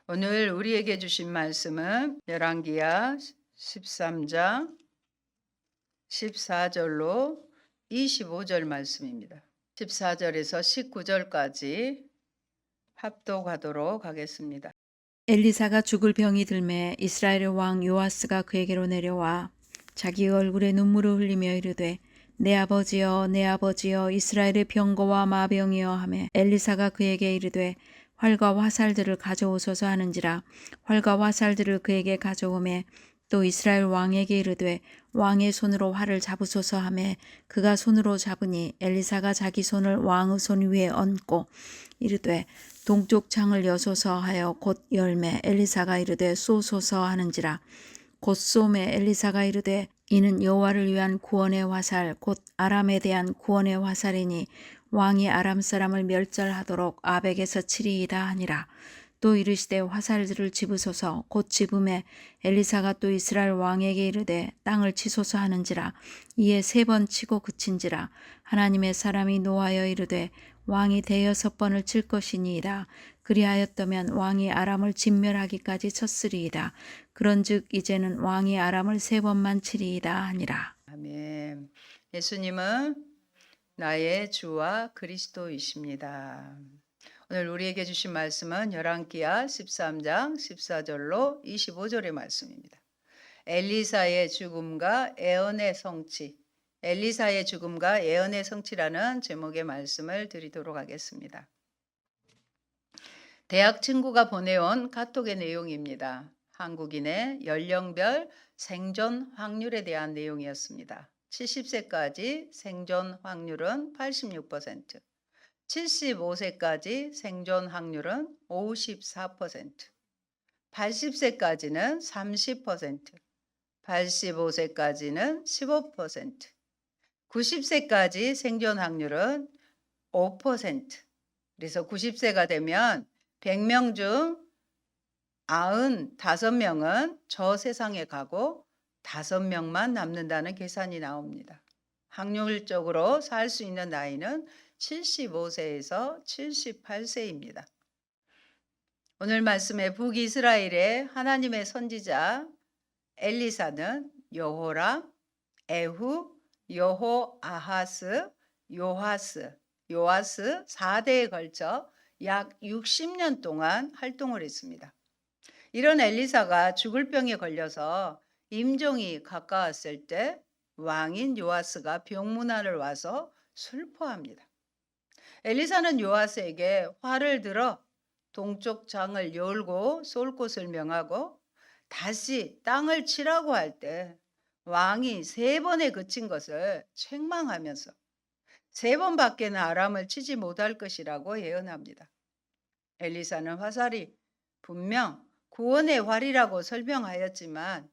오늘 우리에게 주신 말씀은 열왕기야 13장 14절로 25절 말씀입니다. 14절에서 19절까지 합독하도록 하겠습니다. 엘리사가 죽을 병이 들매 이스라엘의 왕 요아스가 그에게로 내려와 자기 얼굴에 눈물을 흘리며 이르되 내 아버지여 내 아버지여 이스라엘의 병거와 마병이여 하매 엘리사가 그에게 이르되 활과 화살들을 가져오소서 하는지라 활과 화살들을 그에게 가져오매 또 이스라엘 왕에게 이르되 왕의 손으로 활을 잡으소서 하매 그가 손으로 잡으니 엘리사가 자기 손을 왕의 손 위에 얹고 이르되 동쪽 창을 여소서 하여 곧 열매 엘리사가 이르되 쏘소서 하는지라 곧 쏘매 엘리사가 이르되 이는 여호와를 위한 구원의 화살 곧 아람에 대한 구원의 화살이니 왕이 아람 사람을 멸절하도록 아벡에서 치리이다 하니라. 또 이르시되 화살들을 집으소서 곧 집음에 엘리사가 또 이스라엘 왕에게 이르되 땅을 치소서 하는지라 이에 3번 치고 그친지라 하나님의 사람이 노하여 이르되 왕이 6번을 칠 것이니이다. 그리하였다면 왕이 아람을 진멸하기까지 쳤으리이다. 그런즉 이제는 왕이 아람을 3번만 치리이다 하니라. 아멘. 예수님은 나의 주와 그리스도이십니다. 오늘 우리에게 주신 말씀은 열왕기야 13장 14절로 25절의 말씀입니다. 엘리사의 죽음과 애언의 성취, 엘리사의 죽음과 애언의 성취라는 제목의 말씀을 드리도록 하겠습니다. 대학 친구가 보내온 카톡의 내용입니다. 한국인의 연령별 생존 확률에 대한 내용이었습니다. 70세까지 생존 확률은 86%, 75세까지 생존 확률은 54%, 80세까지는 30%, 85세까지는 15%, 90세까지 생존 확률은 5%. 그래서 90세가 되면 100명 중 95명은 저 세상에 가고 5명만 남는다는 계산이 나옵니다. 확률적으로 살 수 있는 나이는 75세에서 78세입니다. 오늘 말씀의 북이스라엘의 하나님의 선지자 엘리사는 여호람, 에후, 여호아하스, 요아스 4대에 걸쳐 약 60년 동안 활동을 했습니다. 이런 엘리사가 죽을 병에 걸려서 임종이 가까웠을 때 왕인 요아스가 병문안을 와서 슬퍼합니다. 엘리사는 요아스에게 활을 들어 동쪽 창을 열고 쏠 곳을 명하고 다시 땅을 치라고 할 때 왕이 3번에 그친 것을 책망하면서 3번밖에는 아람을 치지 못할 것이라고 예언합니다. 엘리사는 화살이 분명 구원의 활이라고 설명하였지만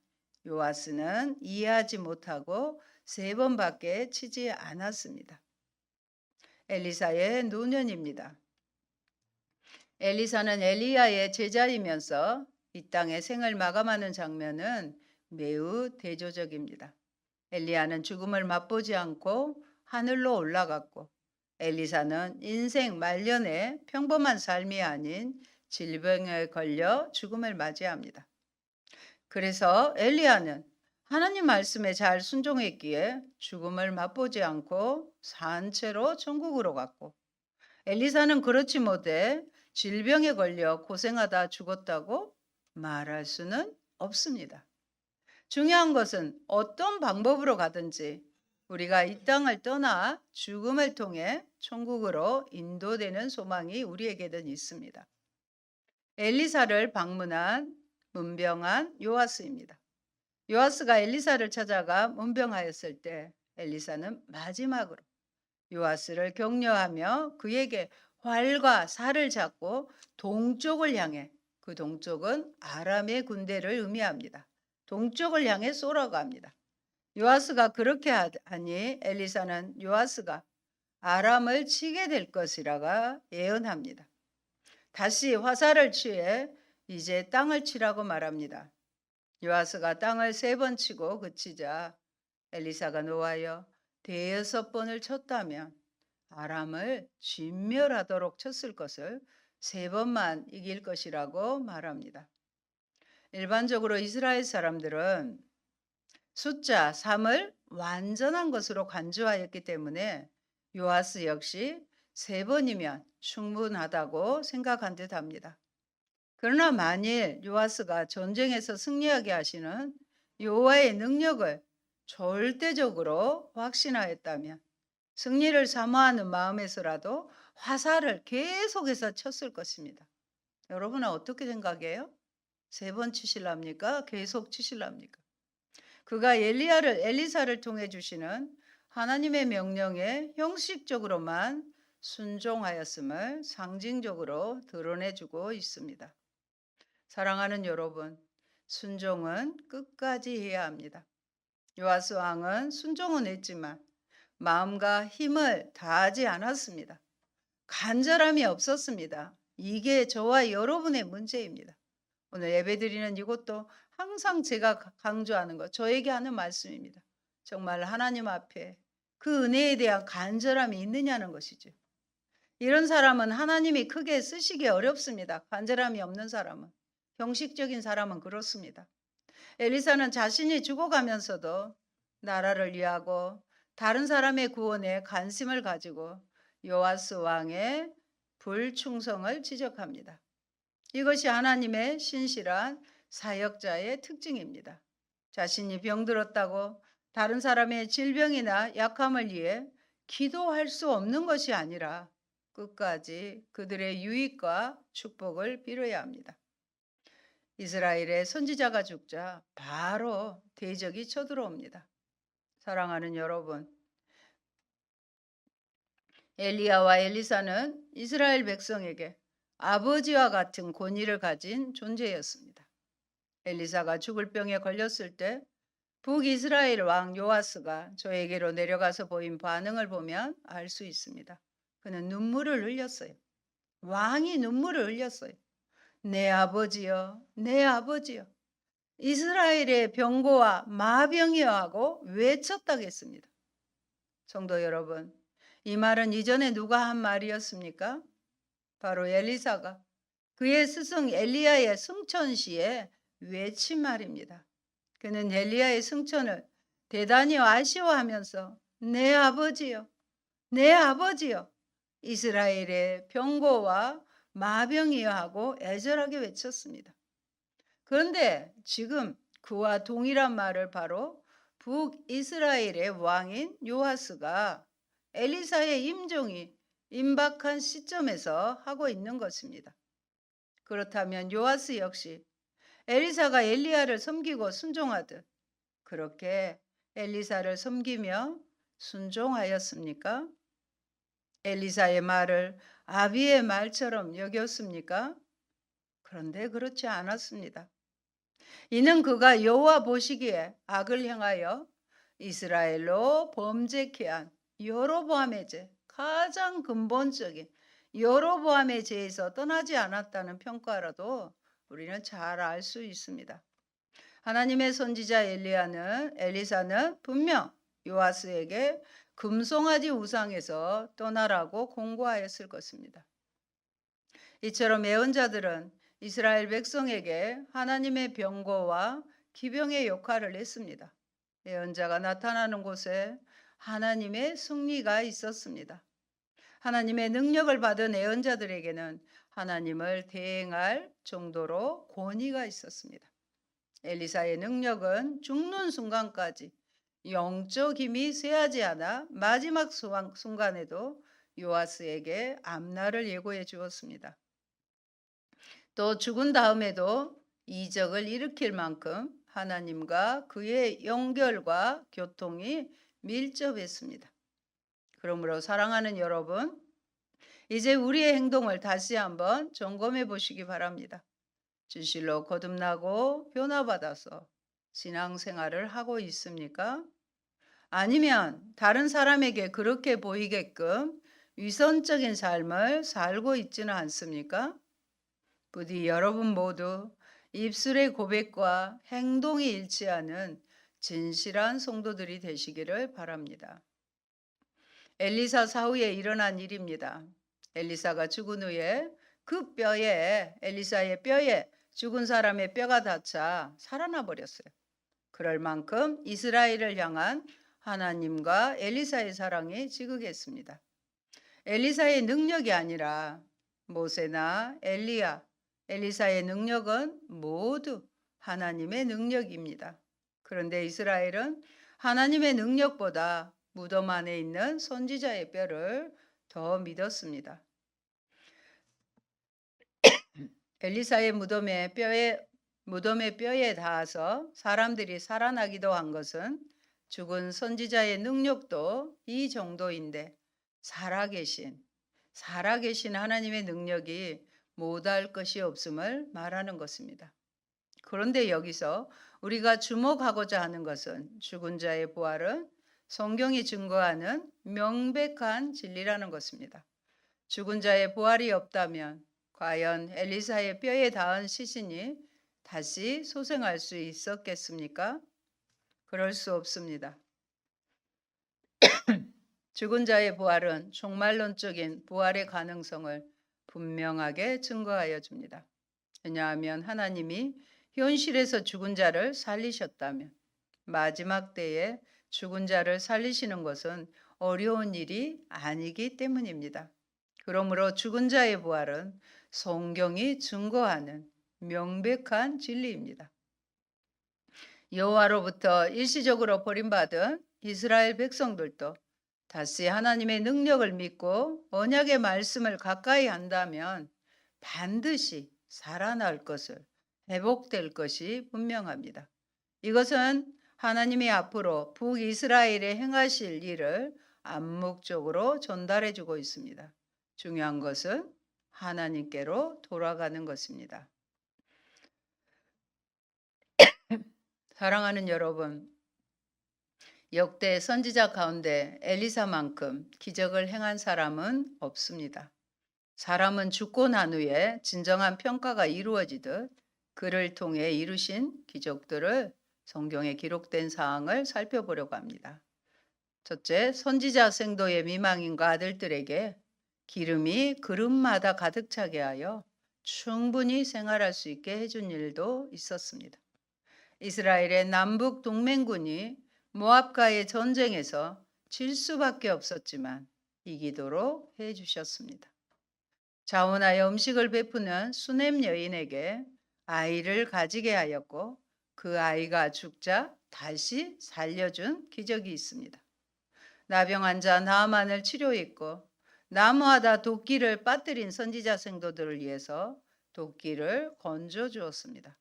요아스는 이해하지 못하고 3번밖에 치지 않았습니다. 엘리사의 노년입니다. 엘리사는 엘리야의 제자이면서 이 땅의 생을 마감하는 장면은 매우 대조적입니다. 엘리야는 죽음을 맛보지 않고 하늘로 올라갔고 엘리사는 인생 말년에 평범한 삶이 아닌 질병에 걸려 죽음을 맞이합니다. 그래서 엘리야는 하나님 말씀에 잘 순종했기에 죽음을 맛보지 않고 산 채로 천국으로 갔고 엘리사는 그렇지 못해 질병에 걸려 고생하다 죽었다고 말할 수는 없습니다. 중요한 것은 어떤 방법으로 가든지 우리가 이 땅을 떠나 죽음을 통해 천국으로 인도되는 소망이 우리에게는 있습니다. 엘리사를 방문한 문병한 요아스입니다. 요아스가 엘리사를 찾아가 문병하였을 때 엘리사는 마지막으로 요아스를 격려하며 그에게 활과 살을 잡고 동쪽을 향해, 그 동쪽은 아람의 군대를 의미합니다. 동쪽을 향해 쏘라고 합니다. 요아스가 그렇게 하니 엘리사는 요아스가 아람을 치게 될 것이라고 예언합니다. 다시 화살을 취해 이제 땅을 치라고 말합니다. 요아스가 땅을 3번 치고 그치자 엘리사가 노하여 6번을 쳤다면 아람을 진멸하도록 쳤을 것을 3번만 이길 것이라고 말합니다. 일반적으로 이스라엘 사람들은 숫자 3을 완전한 것으로 간주하였기 때문에 요아스 역시 3번이면 충분하다고 생각한 듯 합니다. 그러나 만일 요아스가 전쟁에서 승리하게 하시는 여호와의 능력을 절대적으로 확신하였다면 승리를 사모하는 마음에서라도 화살을 계속해서 쳤을 것입니다. 여러분은 어떻게 생각해요? 3번 치실랍니까? 계속 치실랍니까? 그가 엘리사를 통해 주시는 하나님의 명령에 형식적으로만 순종하였음을 상징적으로 드러내주고 있습니다. 사랑하는 여러분, 순종은 끝까지 해야 합니다. 요아스 왕은 순종은 했지만 마음과 힘을 다하지 않았습니다. 간절함이 없었습니다. 이게 저와 여러분의 문제입니다. 오늘 예배드리는 이것도 항상 제가 강조하는 것, 저에게 하는 말씀입니다. 정말 하나님 앞에 그 은혜에 대한 간절함이 있느냐는 것이죠. 이런 사람은 하나님이 크게 쓰시기 어렵습니다. 간절함이 없는 사람은. 형식적인 사람은 그렇습니다. 엘리사는 자신이 죽어가면서도 나라를 위하고 다른 사람의 구원에 관심을 가지고 요아스 왕의 불충성을 지적합니다. 이것이 하나님의 신실한 사역자의 특징입니다. 자신이 병들었다고 다른 사람의 질병이나 약함을 위해 기도할 수 없는 것이 아니라 끝까지 그들의 유익과 축복을 빌어야 합니다. 이스라엘의 선지자가 죽자 바로 대적이 쳐들어옵니다. 사랑하는 여러분, 엘리야와 엘리사는 이스라엘 백성에게 아버지와 같은 권위를 가진 존재였습니다. 엘리사가 죽을 병에 걸렸을 때 북이스라엘 왕 요아스가 저에게로 내려가서 보인 반응을 보면 알 수 있습니다. 그는 눈물을 흘렸어요. 왕이 눈물을 흘렸어요. 내 아버지여, 내 아버지여. 이스라엘의 병고와 마병이여 하고 외쳤다겠습니다. 성도 여러분, 이 말은 이전에 누가 한 말이었습니까? 바로 엘리사가 그의 스승 엘리야의 승천시에 외친 말입니다. 그는 엘리야의 승천을 대단히 아쉬워하면서 내 아버지여, 내 아버지여, 이스라엘의 병고와 마병이여 하고 애절하게 외쳤습니다. 그런데 지금 그와 동일한 말을 바로 북이스라엘의 왕인 요아스가 엘리사의 임종이 임박한 시점에서 하고 있는 것입니다. 그렇다면 요아스 역시 엘리사가 엘리야를 섬기고 순종하듯 그렇게 엘리사를 섬기며 순종하였습니까? 엘리사의 말을 아비의 말처럼 여겼습니까? 그런데 그렇지 않았습니다. 이는 그가 여호와 보시기에 악을 행하여 이스라엘로 범죄케 한 여로보암의 죄, 가장 근본적인 여로보암의 죄에서 떠나지 않았다는 평가라도 우리는 잘 알 수 있습니다. 하나님의 선지자 엘리사는 분명 요아스에게 금송아지 우상에서 떠나라고 공고하였을 것입니다. 이처럼 예언자들은 이스라엘 백성에게 하나님의 병고와 기병의 역할을 했습니다. 예언자가 나타나는 곳에 하나님의 승리가 있었습니다. 하나님의 능력을 받은 예언자들에게는 하나님을 대행할 정도로 권위가 있었습니다. 엘리사의 능력은 죽는 순간까지 영적 힘이 쇠하지 않아 마지막 순간에도 요아스에게 앞날을 예고해 주었습니다. 또 죽은 다음에도 이적을 일으킬 만큼 하나님과 그의 연결과 교통이 밀접했습니다. 그러므로 사랑하는 여러분, 이제 우리의 행동을 다시 한번 점검해 보시기 바랍니다. 진실로 거듭나고 변화받아서 신앙생활을 하고 있습니까? 아니면 다른 사람에게 그렇게 보이게끔 위선적인 삶을 살고 있지는 않습니까? 부디 여러분 모두 입술의 고백과 행동이 일치하는 진실한 성도들이 되시기를 바랍니다. 엘리사 사후에 일어난 일입니다. 엘리사가 죽은 후에 그 뼈에 엘리사의 뼈에 죽은 사람의 뼈가 닿자 살아나 버렸어요. 그럴 만큼 이스라엘을 향한 하나님과 엘리사의 사랑이 지극했습니다. 엘리사의 능력이 아니라 모세나 엘리야, 엘리사의 능력은 모두 하나님의 능력입니다. 그런데 이스라엘은 하나님의 능력보다 무덤 안에 있는 선지자의 뼈를 더 믿었습니다. 엘리사의 무덤의 뼈에 닿아서 사람들이 살아나기도 한 것은 죽은 선지자의 능력도 이 정도인데 살아계신 하나님의 능력이 못할 것이 없음을 말하는 것입니다. 그런데 여기서 우리가 주목하고자 하는 것은 죽은 자의 부활은 성경이 증거하는 명백한 진리라는 것입니다. 죽은 자의 부활이 없다면 과연 엘리사의 뼈에 닿은 시신이 다시 소생할 수 있었겠습니까? 그럴 수 없습니다. 죽은 자의 부활은 종말론적인 부활의 가능성을 분명하게 증거하여 줍니다. 왜냐하면 하나님이 현실에서 죽은 자를 살리셨다면 마지막 때에 죽은 자를 살리시는 것은 어려운 일이 아니기 때문입니다. 그러므로 죽은 자의 부활은 성경이 증거하는 명백한 진리입니다. 여호와로부터 일시적으로 버림받은 이스라엘 백성들도 다시 하나님의 능력을 믿고 언약의 말씀을 가까이 한다면 반드시 살아날 것을, 회복될 것이 분명합니다. 이것은 하나님이 앞으로 북이스라엘에 행하실 일을 암묵적으로 전달해 주고 있습니다. 중요한 것은 하나님께로 돌아가는 것입니다. 사랑하는 여러분, 역대 선지자 가운데 엘리사만큼 기적을 행한 사람은 없습니다. 사람은 죽고 난 후에 진정한 평가가 이루어지듯 그를 통해 이루신 기적들을 성경에 기록된 사항을 살펴보려고 합니다. 첫째, 선지자 생도의 미망인과 아들들에게 기름이 그릇마다 가득 차게 하여 충분히 생활할 수 있게 해준 일도 있었습니다. 이스라엘의 남북 동맹군이 모압과의 전쟁에서 질 수밖에 없었지만 이기도록 해주셨습니다. 자원하여 음식을 베푸는 수넴 여인에게 아이를 가지게 하였고 그 아이가 죽자 다시 살려준 기적이 있습니다. 나병 환자 나아만을 치료했고 나무하다 도끼를 빠뜨린 선지자 생도들을 위해서 도끼를 건져 주었습니다.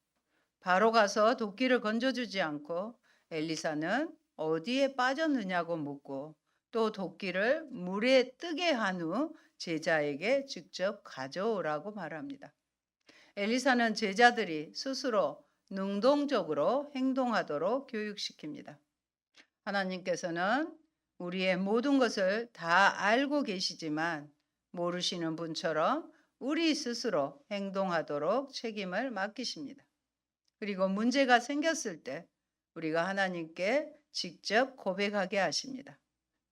바로 가서 도끼를 건져주지 않고 엘리사는 어디에 빠졌느냐고 묻고 또 도끼를 물에 뜨게 한 후 제자에게 직접 가져오라고 말합니다. 엘리사는 제자들이 스스로 능동적으로 행동하도록 교육시킵니다. 하나님께서는 우리의 모든 것을 다 알고 계시지만 모르시는 분처럼 우리 스스로 행동하도록 책임을 맡기십니다. 그리고 문제가 생겼을 때 우리가 하나님께 직접 고백하게 하십니다.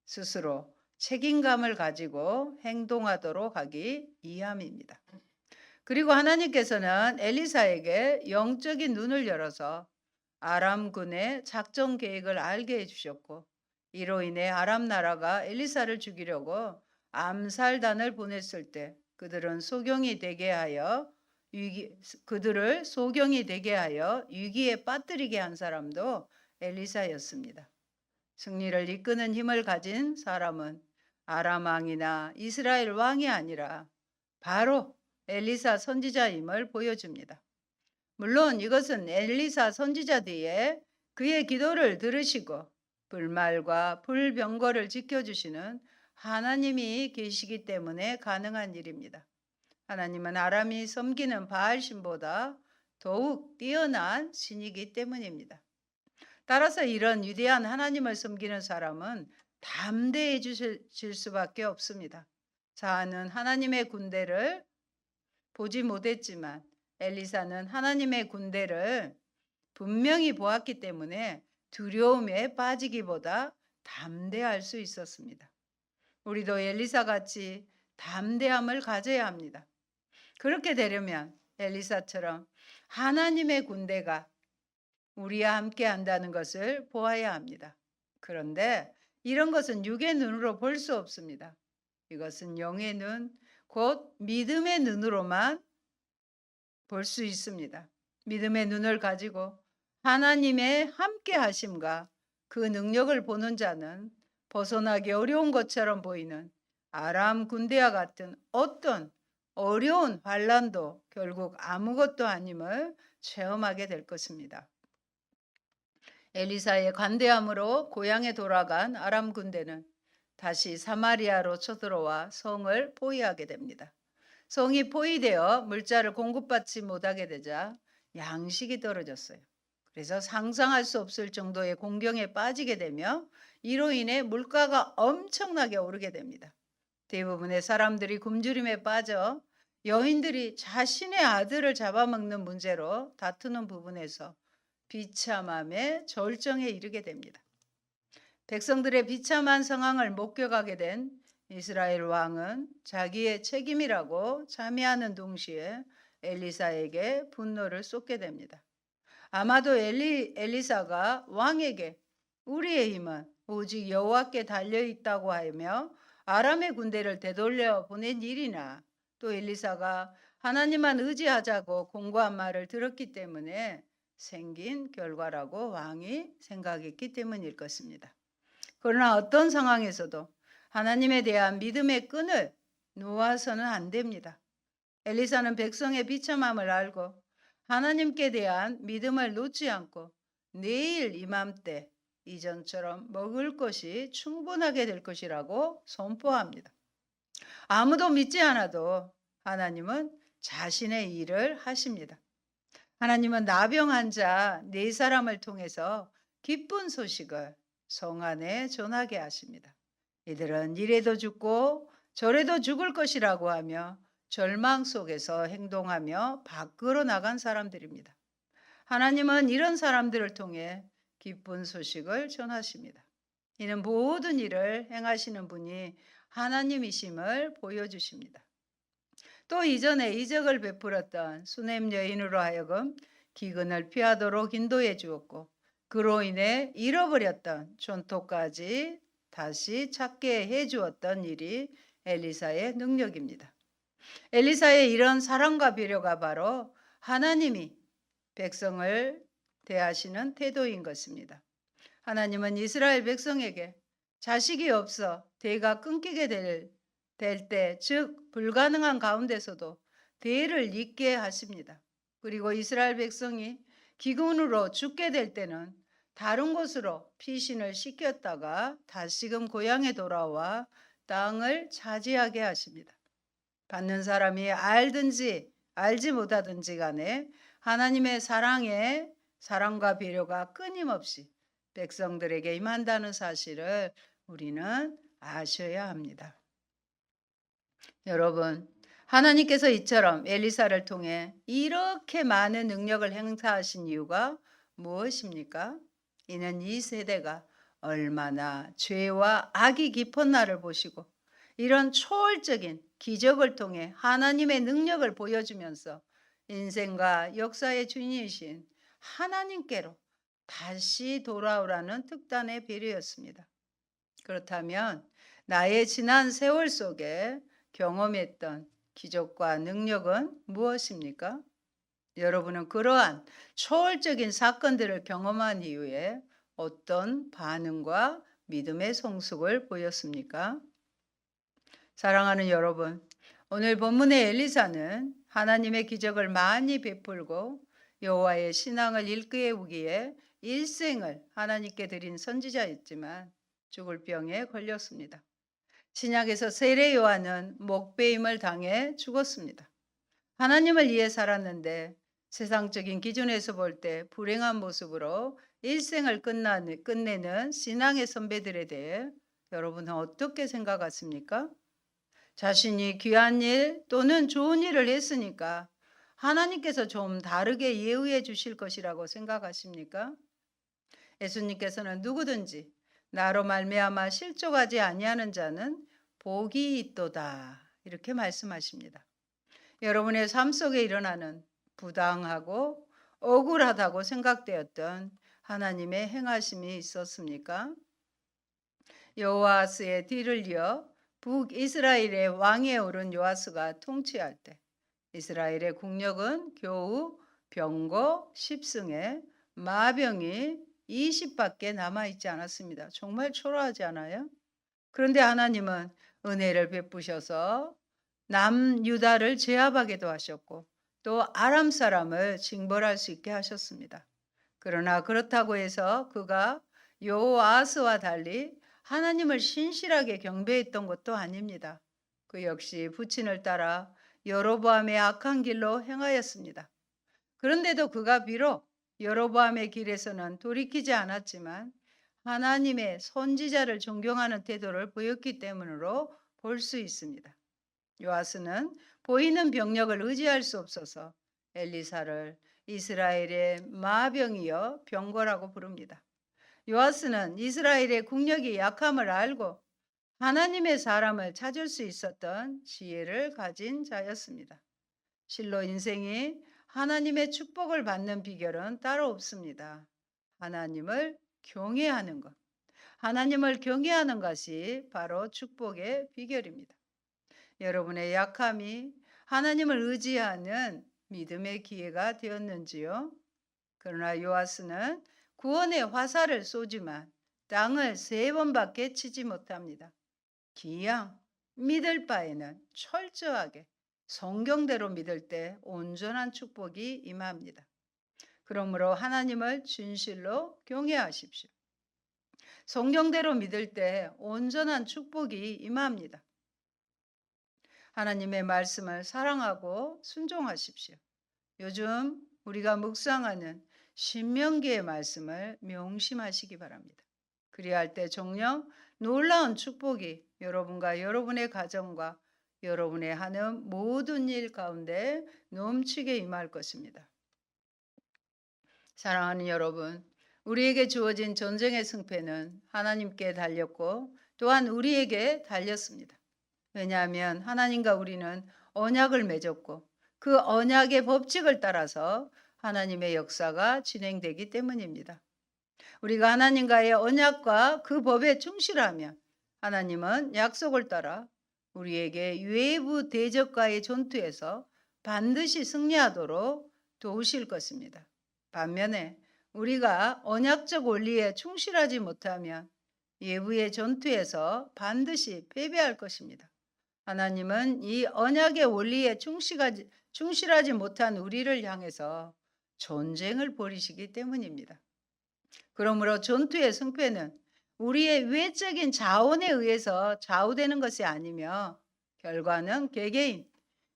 스스로 책임감을 가지고 행동하도록 하기 위함입니다. 그리고 하나님께서는 엘리사에게 영적인 눈을 열어서 아람군의 작전 계획을 알게 해주셨고 이로 인해 아람 나라가 엘리사를 죽이려고 암살단을 보냈을 때 그들을 소경이 되게 하여 위기에 빠뜨리게 한 사람도 엘리사였습니다. 승리를 이끄는 힘을 가진 사람은 아람 왕이나 이스라엘 왕이 아니라 바로 엘리사 선지자임을 보여줍니다. 물론 이것은 엘리사 선지자 뒤에 그의 기도를 들으시고 불말과 불병거를 지켜주시는 하나님이 계시기 때문에 가능한 일입니다. 하나님은 아람이 섬기는 바알신보다 더욱 뛰어난 신이기 때문입니다. 따라서 이런 위대한 하나님을 섬기는 사람은 담대해질 수밖에 없습니다. 사안은 하나님의 군대를 보지 못했지만 엘리사는 하나님의 군대를 분명히 보았기 때문에 두려움에 빠지기보다 담대할 수 있었습니다. 우리도 엘리사 같이 담대함을 가져야 합니다. 그렇게 되려면 엘리사처럼 하나님의 군대가 우리와 함께 한다는 것을 보아야 합니다. 그런데 이런 것은 육의 눈으로 볼 수 없습니다. 이것은 영의 눈, 곧 믿음의 눈으로만 볼 수 있습니다. 믿음의 눈을 가지고 하나님의 함께 하심과 그 능력을 보는 자는 벗어나기 어려운 것처럼 보이는 아람 군대와 같은 어떤 어려운 환란도 결국 아무것도 아님을 체험하게 될 것입니다. 엘리사의 관대함으로 고향에 돌아간 아람 군대는 다시 사마리아로 쳐들어와 성을 포위하게 됩니다. 성이 포위되어 물자를 공급받지 못하게 되자 양식이 떨어졌어요. 그래서 상상할 수 없을 정도의 공경에 빠지게 되며 이로 인해 물가가 엄청나게 오르게 됩니다. 대부분의 사람들이 굶주림에 빠져 여인들이 자신의 아들을 잡아먹는 문제로 다투는 부분에서 비참함의 절정에 이르게 됩니다. 백성들의 비참한 상황을 목격하게 된 이스라엘 왕은 자기의 책임이라고 자미하는 동시에 엘리사에게 분노를 쏟게 됩니다. 아마도 엘리사가 왕에게 우리의 힘은 오직 여호와께 달려 있다고 하며 아람의 군대를 되돌려 보낸 일이나 또 엘리사가 하나님만 의지하자고 공고한 말을 들었기 때문에 생긴 결과라고 왕이 생각했기 때문일 것입니다. 그러나 어떤 상황에서도 하나님에 대한 믿음의 끈을 놓아서는 안 됩니다. 엘리사는 백성의 비참함을 알고 하나님께 대한 믿음을 놓지 않고 내일 이맘때 이전처럼 먹을 것이 충분하게 될 것이라고 선포합니다. 아무도 믿지 않아도 하나님은 자신의 일을 하십니다. 하나님은 나병 환자 4사람을 통해서 기쁜 소식을 성 안에 전하게 하십니다. 이들은 이래도 죽고 저래도 죽을 것이라고 하며 절망 속에서 행동하며 밖으로 나간 사람들입니다. 하나님은 이런 사람들을 통해 기쁜 소식을 전하십니다. 이는 모든 일을 행하시는 분이 하나님이심을 보여주십니다. 또 이전에 이적을 베풀었던 수넴 여인으로 하여금 기근을 피하도록 인도해 주었고 그로 인해 잃어버렸던 존토까지 다시 찾게 해 주었던 일이 엘리사의 능력입니다. 엘리사의 이런 사랑과 배려가 바로 하나님이 백성을 대하시는 태도인 것입니다. 하나님은 이스라엘 백성에게 자식이 없어 대가 끊기게 될 때, 즉 불가능한 가운데서도 대를 잇게 하십니다. 그리고 이스라엘 백성이 기근으로 죽게 될 때는 다른 곳으로 피신을 시켰다가 다시금 고향에 돌아와 땅을 차지하게 하십니다. 받는 사람이 알든지 알지 못하든지 간에 하나님의 사랑과 배려가 끊임없이 백성들에게 임한다는 사실을 우리는 아셔야 합니다. 여러분, 하나님께서 이처럼 엘리사를 통해 이렇게 많은 능력을 행사하신 이유가 무엇입니까? 이는 이 세대가 얼마나 죄와 악이 깊었나를 보시고 이런 초월적인 기적을 통해 하나님의 능력을 보여주면서 인생과 역사의 주인이신 하나님께로 다시 돌아오라는 특단의 배려였습니다. 그렇다면 나의 지난 세월 속에 경험했던 기적과 능력은 무엇입니까? 여러분은 그러한 초월적인 사건들을 경험한 이후에 어떤 반응과 믿음의 성숙을 보였습니까? 사랑하는 여러분, 오늘 본문의 엘리사는 하나님의 기적을 많이 베풀고 여호와의 신앙을 일깨우기에 일생을 하나님께 드린 선지자였지만 죽을 병에 걸렸습니다. 신약에서 세례 요한은 목배임을 당해 죽었습니다. 하나님을 위해 살았는데 세상적인 기준에서 볼 때 불행한 모습으로 일생을 끝내는 신앙의 선배들에 대해 여러분은 어떻게 생각하십니까? 자신이 귀한 일 또는 좋은 일을 했으니까 하나님께서 좀 다르게 예우해 주실 것이라고 생각하십니까? 예수님께서는 누구든지 나로 말미암아 실족하지 아니하는 자는 복이 있도다 이렇게 말씀하십니다. 여러분의 삶 속에 일어나는 부당하고 억울하다고 생각되었던 하나님의 행하심이 있었습니까? 여호아스의 뒤를 이어 북이스라엘의 왕위에 오른 요아스가 통치할 때 이스라엘의 국력은 겨우 병거 10승에 마병이 20밖에 남아있지 않았습니다. 정말 초라하지 않아요? 그런데 하나님은 은혜를 베푸셔서 남유다를 제압하게도 하셨고 또 아람 사람을 징벌할 수 있게 하셨습니다. 그러나 그렇다고 해서 그가 여호아스와 달리 하나님을 신실하게 경배했던 것도 아닙니다. 그 역시 부친을 따라 여로보암의 악한 길로 행하였습니다. 그런데도 그가 비록 여로보암의 길에서는 돌이키지 않았지만 하나님의 선지자를 존경하는 태도를 보였기 때문으로 볼 수 있습니다. 요아스는 보이는 병력을 의지할 수 없어서 엘리사를 이스라엘의 마병이여 병거라고 부릅니다. 요아스는 이스라엘의 국력이 약함을 알고 하나님의 사람을 찾을 수 있었던 지혜를 가진 자였습니다. 실로 인생이 하나님의 축복을 받는 비결은 따로 없습니다. 하나님을 경외하는 것. 하나님을 경외하는 것이 바로 축복의 비결입니다. 여러분의 약함이 하나님을 의지하는 믿음의 기회가 되었는지요? 그러나 요아스는 구원의 화살을 쏘지만 땅을 3번밖에 치지 못합니다. 기양 믿을 바에는 철저하게 성경대로 믿을 때 온전한 축복이 임합니다. 그러므로 하나님을 진실로 경외하십시오. 성경대로 믿을 때 온전한 축복이 임합니다. 하나님의 말씀을 사랑하고 순종하십시오. 요즘 우리가 묵상하는 신명기의 말씀을 명심하시기 바랍니다. 그리할 때 정녕 놀라운 축복이 여러분과 여러분의 가정과 여러분의 하는 모든 일 가운데 넘치게 임할 것입니다. 사랑하는 여러분, 우리에게 주어진 전쟁의 승패는 하나님께 달렸고 또한 우리에게 달렸습니다. 왜냐하면 하나님과 우리는 언약을 맺었고 그 언약의 법칙을 따라서 하나님의 역사가 진행되기 때문입니다. 우리가 하나님과의 언약과 그 법에 충실하면 하나님은 약속을 따라 우리에게 외부 대적과의 전투에서 반드시 승리하도록 도우실 것입니다. 반면에 우리가 언약적 원리에 충실하지 못하면 외부의 전투에서 반드시 패배할 것입니다. 하나님은 이 언약의 원리에 충실하지 못한 우리를 향해서 전쟁을 벌이시기 때문입니다. 그러므로 전투의 승패는 우리의 외적인 자원에 의해서 좌우되는 것이 아니며 결과는 개개인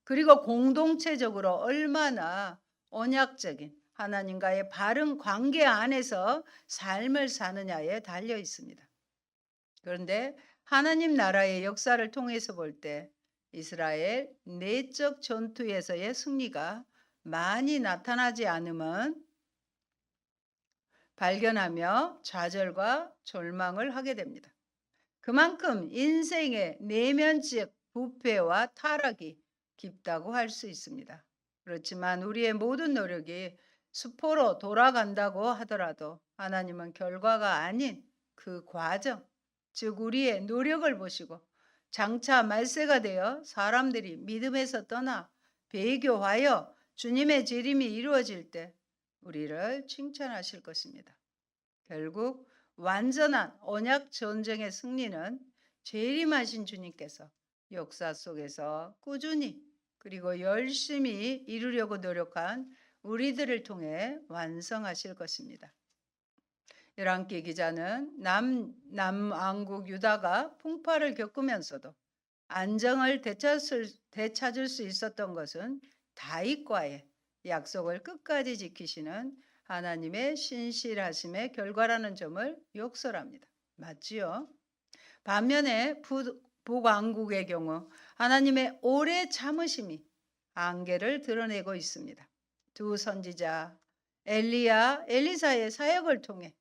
그리고 공동체적으로 얼마나 언약적인 하나님과의 바른 관계 안에서 삶을 사느냐에 달려 있습니다. 그런데 하나님 나라의 역사를 통해서 볼 때 이스라엘 내적 전투에서의 승리가 많이 나타나지 않으면 발견하며 좌절과 절망을 하게 됩니다. 그만큼 인생의 내면적 부패와 타락이 깊다고 할 수 있습니다. 그렇지만 우리의 모든 노력이 수포로 돌아간다고 하더라도 하나님은 결과가 아닌 그 과정, 즉 우리의 노력을 보시고 장차 말세가 되어 사람들이 믿음에서 떠나 배교하여 주님의 재림이 이루어질 때 우리를 칭찬하실 것입니다. 결국 완전한 언약 전쟁의 승리는 재림하신 주님께서 역사 속에서 꾸준히 그리고 열심히 이루려고 노력한 우리들을 통해 완성하실 것입니다. 열왕기 기자는 남왕국 유다가 풍파를 겪으면서도 안정을 되찾을 수 있었던 것은 다윗과의 약속을 끝까지 지키시는 하나님의 신실하심의 결과라는 점을 욕설합니다. 맞지요? 반면에 북왕국의 경우 하나님의 오래 참으심이 한계를 드러내고 있습니다. 두 선지자 엘리야, 엘리사의 사역을 통해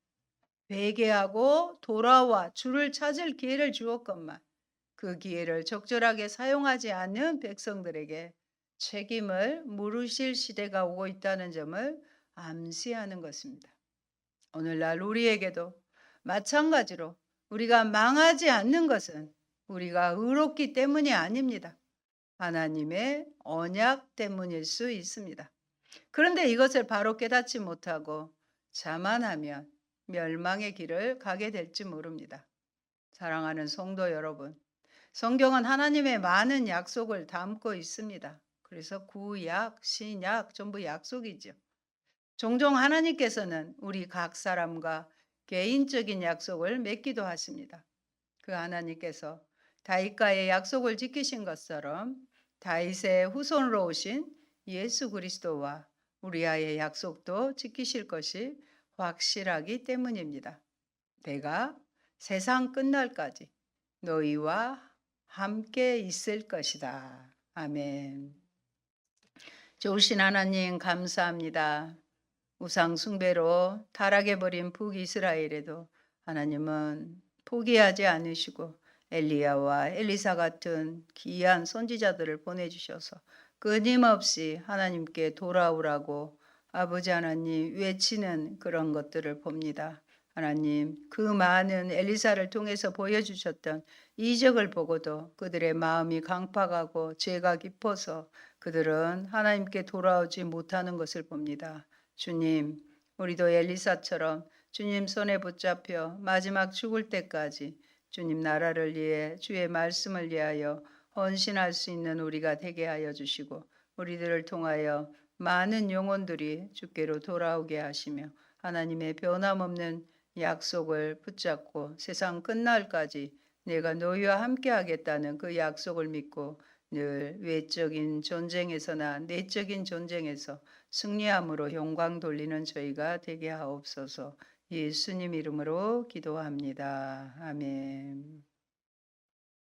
회개하고 돌아와 주를 찾을 기회를 주었건만 그 기회를 적절하게 사용하지 않는 백성들에게 책임을 물으실 시대가 오고 있다는 점을 암시하는 것입니다. 오늘날 우리에게도 마찬가지로 우리가 망하지 않는 것은 우리가 의롭기 때문이 아닙니다. 하나님의 언약 때문일 수 있습니다. 그런데 이것을 바로 깨닫지 못하고 자만하면 멸망의 길을 가게 될지 모릅니다. 사랑하는 성도 여러분, 성경은 하나님의 많은 약속을 담고 있습니다. 그래서 구약, 신약 전부 약속이죠. 종종 하나님께서는 우리 각 사람과 개인적인 약속을 맺기도 하십니다. 그 하나님께서 다윗과의 약속을 지키신 것처럼 다윗의 후손으로 오신 예수 그리스도와 우리와의 약속도 지키실 것이 확실하기 때문입니다. 내가 세상 끝날까지 너희와 함께 있을 것이다. 아멘. 좋으신 하나님 감사합니다. 우상 숭배로 타락해버린 북이스라엘에도 하나님은 포기하지 않으시고 엘리야와 엘리사 같은 귀한 선지자들을 보내주셔서 끊임없이 하나님께 돌아오라고 아버지 하나님 외치는 그런 것들을 봅니다. 하나님, 그 많은 엘리사를 통해서 보여주셨던 이적을 보고도 그들의 마음이 강팍하고 죄가 깊어서 그들은 하나님께 돌아오지 못하는 것을 봅니다. 주님, 우리도 엘리사처럼 주님 손에 붙잡혀 마지막 죽을 때까지 주님 나라를 위해 주의 말씀을 위하여 헌신할 수 있는 우리가 되게 하여 주시고 우리들을 통하여 많은 영혼들이 주께로 돌아오게 하시며 하나님의 변함없는 약속을 붙잡고 세상 끝날까지 내가 너희와 함께 하겠다는 그 약속을 믿고 늘 외적인 전쟁에서나 내적인 전쟁에서 승리함으로 영광 돌리는 저희가 되게 하옵소서. 예수님 이름으로 기도합니다. 아멘.